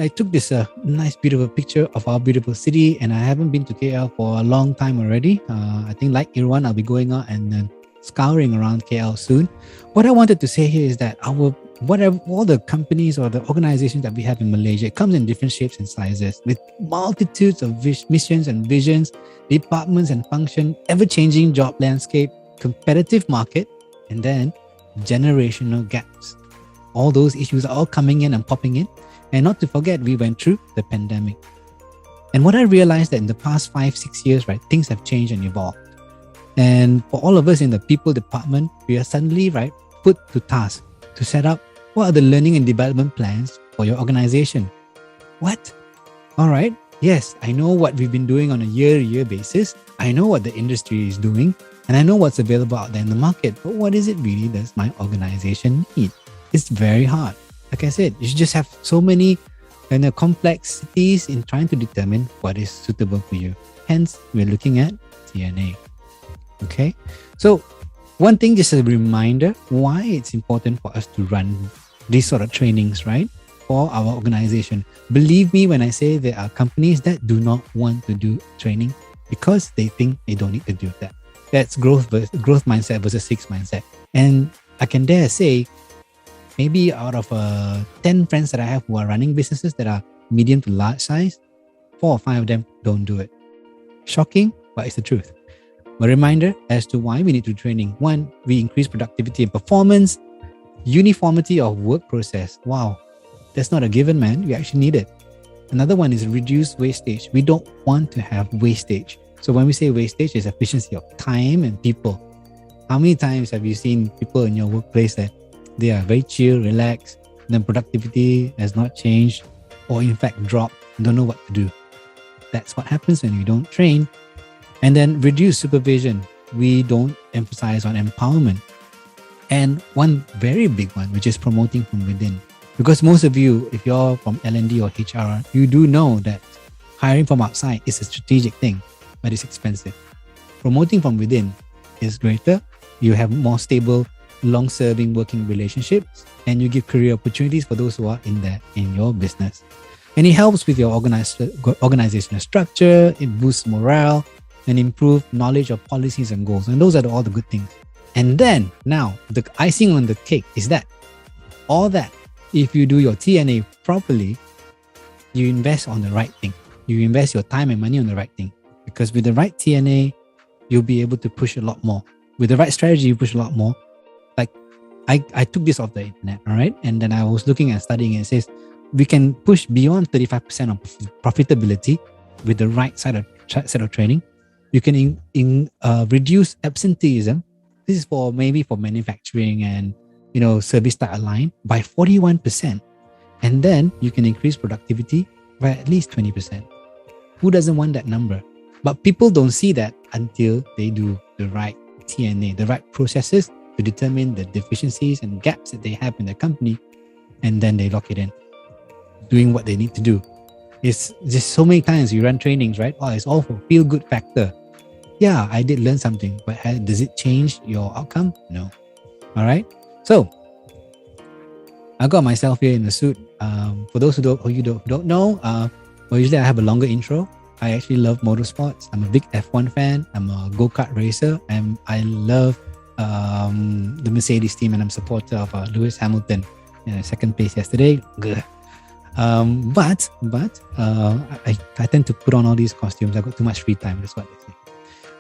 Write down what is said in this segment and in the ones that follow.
I took this nice, beautiful picture of our beautiful city, and I haven't been to KL for a long time already. I think like Irwan, I'll be going out and scouring around KL soon. What I wanted to say here is that whatever all the companies or the organizations that we have in Malaysia, it comes in different shapes and sizes with multitudes of missions and visions, departments and functions, ever-changing job landscape, competitive market, and then generational gaps. All those issues are all coming in and popping in. And not to forget, we went through the pandemic. And what I realized that in the past 5-6 years, right, things have changed and evolved. And for all of us in the people department, we are suddenly, right, put to task to set up what are the learning and development plans for your organization. What? All right. Yes, I know what we've been doing on a year-to-year basis. I know what the industry is doing, and I know what's available out there in the market. But what is it really does my organization need? It's very hard. Like I said, you just have so many complexities in trying to determine what is suitable for you. Hence, we're looking at TNA. Okay, so one thing, just a reminder why it's important for us to run these sort of trainings, right, for our organization. Believe me when I say there are companies that do not want to do training because they think they don't need to do that. That's growth mindset versus fixed mindset. And I can dare say, maybe out of 10 friends that I have who are running businesses that are medium to large size, 4 or 5 of them don't do it. Shocking, but it's the truth. A reminder as to why we need to do training. 1, we increase productivity and performance. Uniformity of work process. Wow, that's not a given, man. We actually need it. Another one is reduce wastage. We don't want to have wastage. So when we say wastage, it's efficiency of time and people. How many times have you seen people in your workplace that they are very chill, relaxed, then productivity has not changed or in fact dropped, don't know what to do? That's what happens when you don't train. And then reduce supervision. We don't emphasize on empowerment. And one very big one, which is promoting from within. Because most of you, if you're from L&D or HR, you do know that hiring from outside is a strategic thing, but it's expensive. Promoting from within is greater. You have more stable, long-serving working relationships, and you give career opportunities for those who are in your business. And it helps with your organizational structure. It boosts morale and improve knowledge of policies and goals. And those are all the good things. And then now the icing on the cake is that all that, if you do your TNA properly, you invest on the right thing. You invest your time and money on the right thing. Because with the right TNA, you'll be able to push a lot more. With the right strategy, you push a lot more. Like I took this off the internet, all right? And then I was looking and studying, and it says we can push beyond 35% of profitability with the right set of training. You can reduce absenteeism. This is for manufacturing and service type line by 41%. And then you can increase productivity by at least 20%. Who doesn't want that number? But people don't see that until they do the right TNA, the right processes to determine the deficiencies and gaps that they have in their company, and then they lock it in, doing what they need to do. It's just so many times you run trainings, right? Oh, it's all for feel-good factor. Yeah, I did learn something, but does it change your outcome? No. All right. So I got myself here in a suit. For those who don't know, usually I have a longer intro. I actually love motorsports. I'm a big F1 fan. I'm a go-kart racer, and I love the Mercedes team, and I'm a supporter of Lewis Hamilton in second place yesterday. But I tend to put on all these costumes. I got too much free time. That's what they say.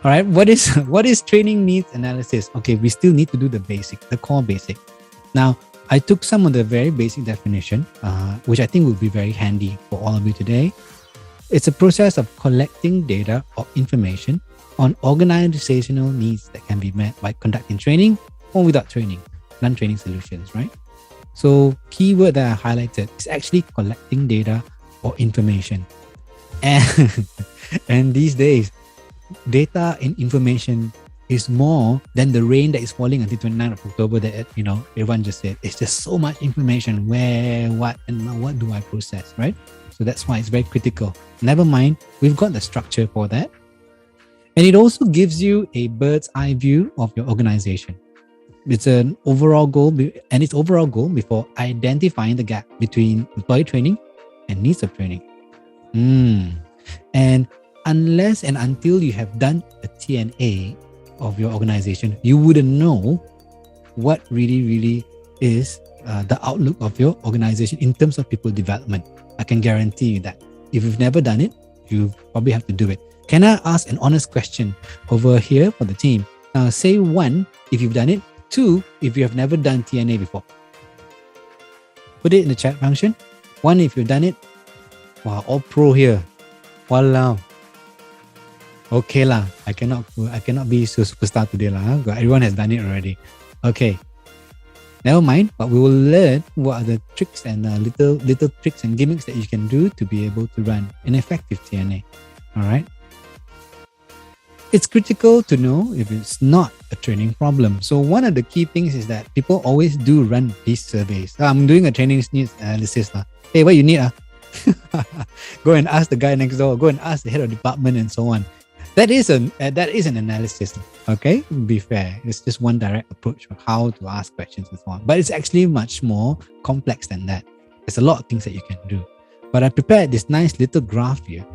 All right, what is training needs analysis? Okay, we still need to do the basic, the core basic. Now, I took some of the very basic definition, which I think will be very handy for all of you today. It's a process of collecting data or information on organizational needs that can be met by conducting training or without training, non-training solutions, right? So keyword that I highlighted is actually collecting data or information. And these days, data and information is more than the rain that is falling until 29th of October that, everyone just said. It's just so much information. Where, what, and what do I process, right? So that's why it's very critical. Never mind, we've got the structure for that. And it also gives you a bird's eye view of your organization. It's an overall goal, and its overall goal before identifying the gap between employee training and needs of training. And unless and until you have done a TNA of your organization, you wouldn't know what really is the outlook of your organization in terms of people development. I can guarantee you that. If you've never done it, you probably have to do it. Can I ask an honest question over here for the team? Say 1 if you've done it, 2 if you have never done TNA before. Put it in the chat function. 1 if you've done it. Wow, all pro here. Walao. Okay lah. I cannot be so superstar today lah. Huh? Everyone has done it already. Okay. Never mind, but we will learn what are the tricks and little tricks and gimmicks that you can do to be able to run an effective TNA. All right. It's critical to know if it's not a training problem. So one of the key things is that people always do run these surveys. I'm doing a training needs analysis. Hey, what you need? Go and ask the guy next door. Go and ask the head of department and so on. That is an analysis. Okay, be fair. It's just one direct approach of how to ask questions and so on. But it's actually much more complex than that. There's a lot of things that you can do. But I prepared this nice little graph here.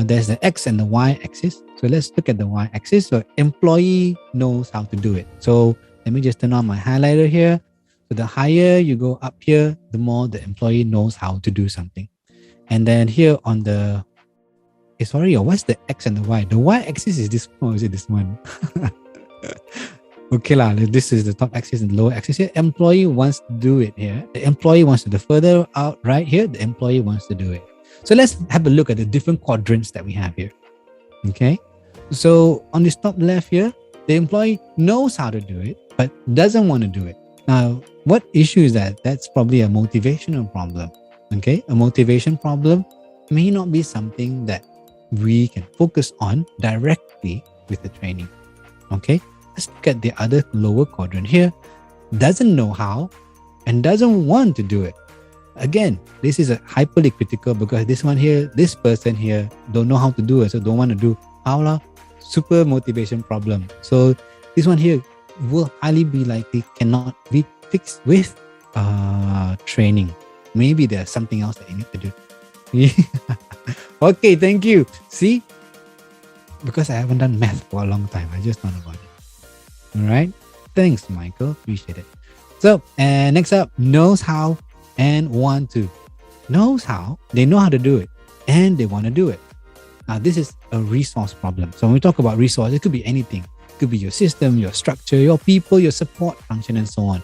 There's the X and the Y axis. So let's look at the Y axis. So employee knows how to do it. So let me just turn on my highlighter here. So the higher you go up here, the more the employee knows how to do something. And then here on the what's the X and the Y? The Y axis is this one, or is it this one? Okay lah, this is the top axis and the lower axis here. Employee wants to do it here. The employee wants to do further out right here. The employee wants to do it. So let's have a look at the different quadrants that we have here. Okay. So on this top left here, the employee knows how to do it, but doesn't want to do it. Now, what issue is that? That's probably a motivational problem. Okay. A motivation problem may not be something that we can focus on directly with the training. Okay, let's look at the other lower quadrant here. Doesn't know how and doesn't want to do it. Again, this is a hyperly critical because this person here don't know how to do it, so don't want to do. How super motivation problem. So this one here will highly be likely cannot be fixed with training. Maybe there's something else that you need to do. Okay, thank you. See, because I haven't done math for a long time, I just thought about it. All right, thanks, Michael. Appreciate it. So, next up, knows how and want to. Knows how, they know how to do it, and they want to do it. Now, this is a resource problem. So when we talk about resource, it could be anything. It could be your system, your structure, your people, your support function, and so on.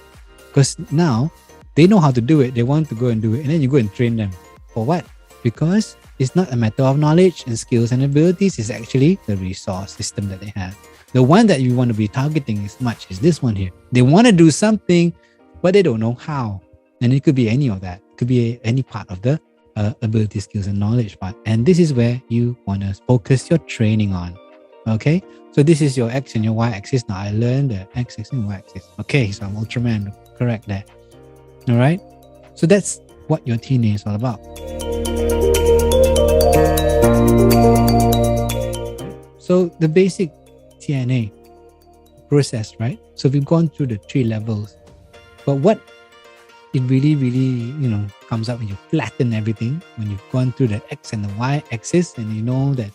Because now they know how to do it, they want to go and do it, and then you go and train them. For what? Because it's not a matter of knowledge and skills and abilities, it's actually the resource system that they have. The one that you want to be targeting as much is this one here. They want to do something, but they don't know how. And it could be any of that. It could be any part of the ability, skills, and knowledge part. And this is where you want to focus your training on. Okay? So this is your X and your Y axis. Now I learned the X axis and Y axis. Okay, so I'm Ultraman. Correct that. All right? So that's what your TNA is all about. So the basic TNA process, right? So we've gone through the 3 levels. But what it really, comes up when you flatten everything, when you've gone through the X and the Y axis, and you know that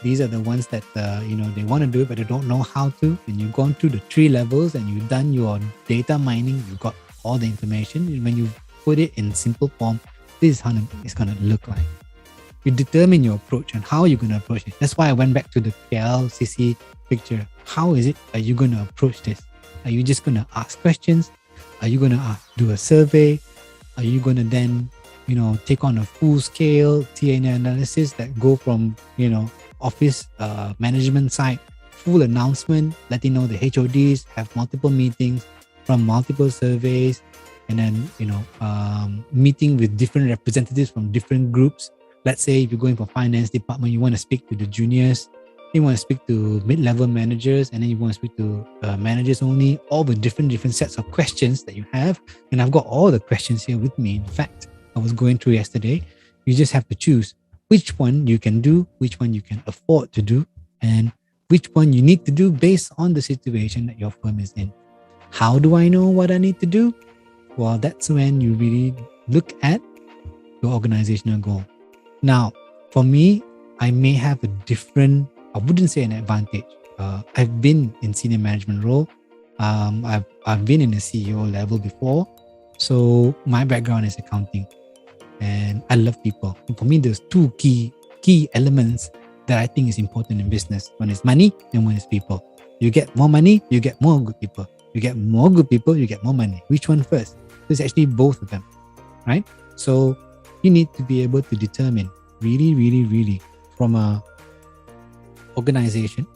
these are the ones that, they want to do it, but they don't know how to. And you've gone through the 3 levels and you've done your data mining, you've got all the information. And when you put it in simple form, this is how it's going to look like. You determine your approach and how you're going to approach it. That's why I went back to the KLCC picture. How are you going to approach this? Are you just going to ask questions? Are you going to do a survey? Are you going to then, take on a full-scale TNA analysis that go from, office management side, full announcement, letting know the HODs have multiple meetings from multiple surveys, and then, meeting with different representatives from different groups. Let's say if you're going for finance department, you want to speak to the juniors, you want to speak to mid-level managers, and then you want to speak to managers only, all with different sets of questions that you have. And I've got all the questions here with me. In fact, I was going through yesterday. You just have to choose which one you can do, which one you can afford to do, and which one you need to do based on the situation that your firm is in. How do I know what I need to do? Well, that's when you really look at your organizational goal. Now, for me, I may have a different, I wouldn't say an advantage. I've been in senior management role. I've been in a CEO level before. So my background is accounting and I love people. And for me, there's two key elements that I think is important in business. One is money and one is people. You get more money, you get more good people. You get more good people, you get more money. Which one first? There's actually both of them, right? So you need to be able to determine really from a organization,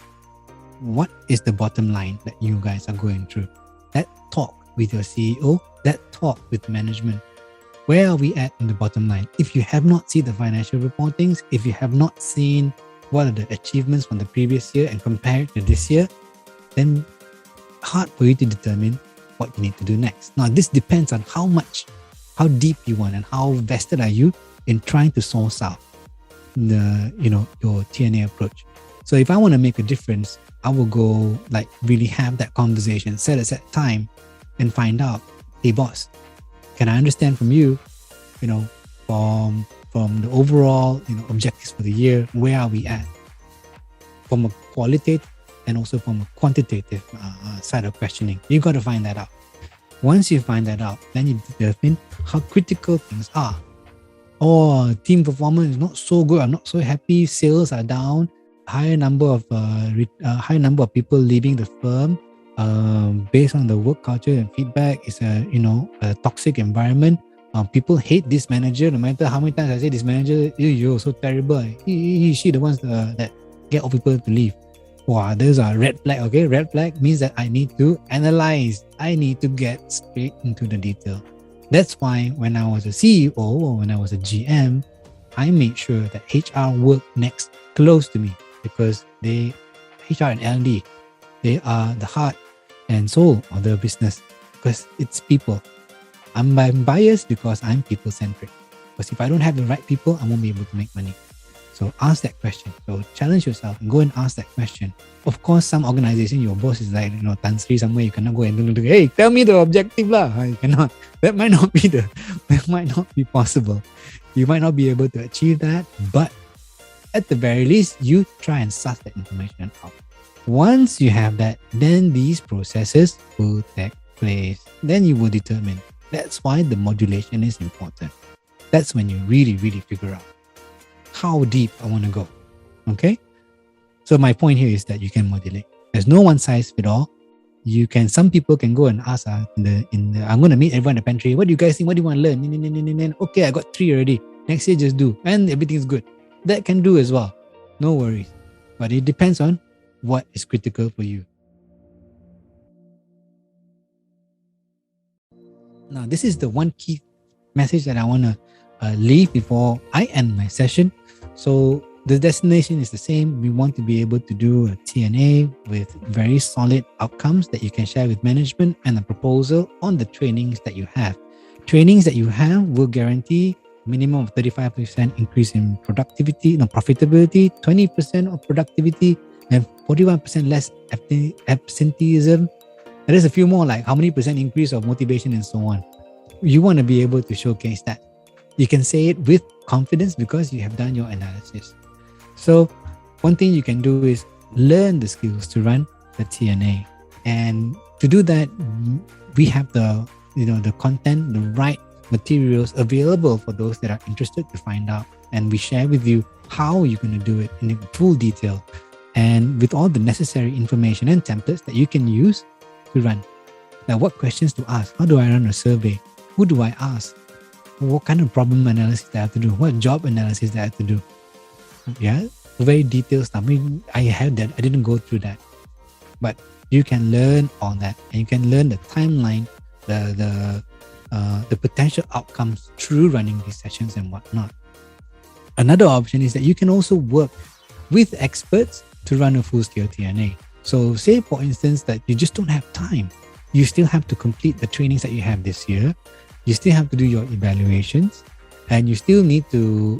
what is the bottom line that you guys are going through? That talk with your CEO, that talk with management. Where are we at in the bottom line? If you have not seen the financial reportings, if you have not seen what are the achievements from the previous year and compare it to this year, then hard for you to determine what you need to do next. Now, this depends on how deep you want and how vested are you in trying to source out your TNA approach. So if I want to make a difference, I will go really have that conversation, set aside time and find out, hey boss, can I understand from you, from the overall, objectives for the year, where are we at? From a qualitative and also from a quantitative side of questioning. You got to find that out. Once you find that out, then you determine how critical things are. Or team performance is not so good, I'm not so happy, sales are down, higher number of people leaving the firm based on the work culture and feedback. Is a toxic environment. People hate this manager. No matter how many times I say this manager, you're so terrible. She the ones that get all people to leave. Wow, those are red flag. Okay, red flag means that I need to analyze. I need to get straight into the detail. That's why when I was a CEO or when I was a GM, I made sure that HR worked next close to me, because HR and L&D, they are the heart and soul of the business, because it's people. I'm biased because I'm people-centric. Because if I don't have the right people, I won't be able to make money. So ask that question. So challenge yourself and go and ask that question. Of course, some organization, your boss is like, Tan Sri somewhere, you cannot go and do, hey, tell me the objective lah. You cannot. That might not be possible. You might not be able to achieve that, but at the very least, you try and suss that information out. Once you have that, then these processes will take place. Then you will determine. That's why the modulation is important. That's when you really figure out how deep I want to go. Okay? So my point here is that you can modulate. There's no one size fit all. Some people can go and ask I'm going to meet everyone in the pantry. What do you guys think? What do you want to learn? Okay, I got 3 already. Next year just do. And everything's good. That can do as well. No worries. But it depends on what is critical for you. Now, this is the one key message that I want to leave before I end my session. So the destination is the same. We want to be able to do a TNA with very solid outcomes that you can share with management, and a proposal on the trainings that you have. Trainings that you have will guarantee minimum of 35% increase in profitability, 20% of productivity, and 41% less absenteeism. There is a few more, like how many percent increase of motivation and so on. You want to be able to showcase that. You can say it with confidence because you have done your analysis. So one thing you can do is learn the skills to run the TNA. And to do that, we have the content, the right materials available for those that are interested to find out. And we share with you how you're going to do it in full detail and with all the necessary information and templates that you can use to run. Now, what questions to ask? How do I run a survey? Who do I ask? What kind of problem analysis that I have to do? What job analysis that I have to do? Yeah, very detailed stuff. I have that. I didn't go through that. But you can learn all that, and you can learn the timeline, the potential outcomes through running these sessions and whatnot. Another option is that you can also work with experts to run a full-scale TNA. So say, for instance, that you just don't have time. You still have to complete the trainings that you have this year. You still have to do your evaluations, and you still need to,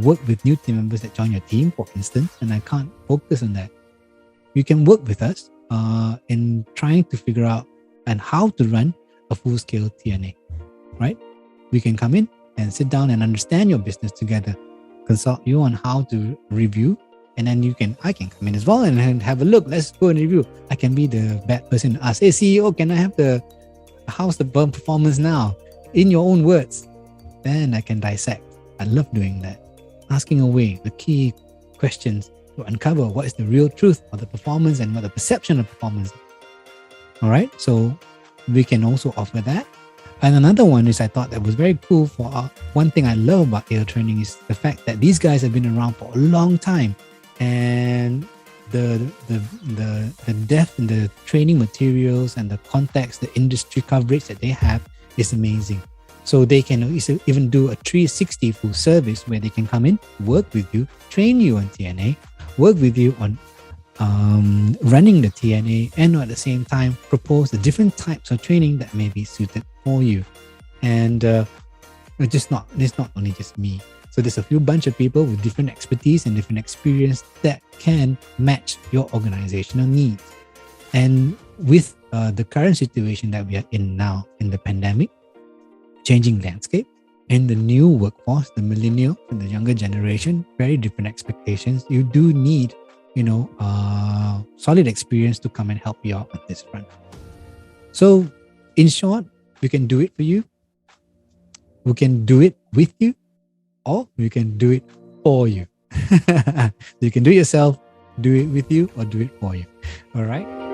work with new team members that join your team, for instance, and I can't focus on that. You can work with us in trying to figure out and how to run a full-scale TNA, right? We can come in, and sit down and understand your business together, consult you on how to review, and then I can come in as well and have a look. Let's go and review. I can be the bad person to ask, hey CEO, can I have how's the burn performance now? In your own words. Then I can dissect. I love doing that. Asking away the key questions to uncover what is the real truth of the performance and what the perception of performance is. All right, so we can also offer that. And another one is I thought that was very cool for one thing I love about AO training is the fact that these guys have been around for a long time, and the depth in the training materials and the context, the industry coverage that they have is amazing. So they can even do a 360 full service where they can come in, work with you, train you on TNA, work with you on running the TNA, and at the same time propose the different types of training that may be suited for you. And it's not only just me. So there's a few bunch of people with different expertise and different experience that can match your organizational needs. And with the current situation that we are in now in the pandemic, changing landscape, and the new workforce, the millennial and the younger generation, very different expectations. You do need, solid experience to come and help you out on this front. So in short, we can do it for you. We can do it with you, or we can do it for you. So you can do it yourself, do it with you, or do it for you. All right.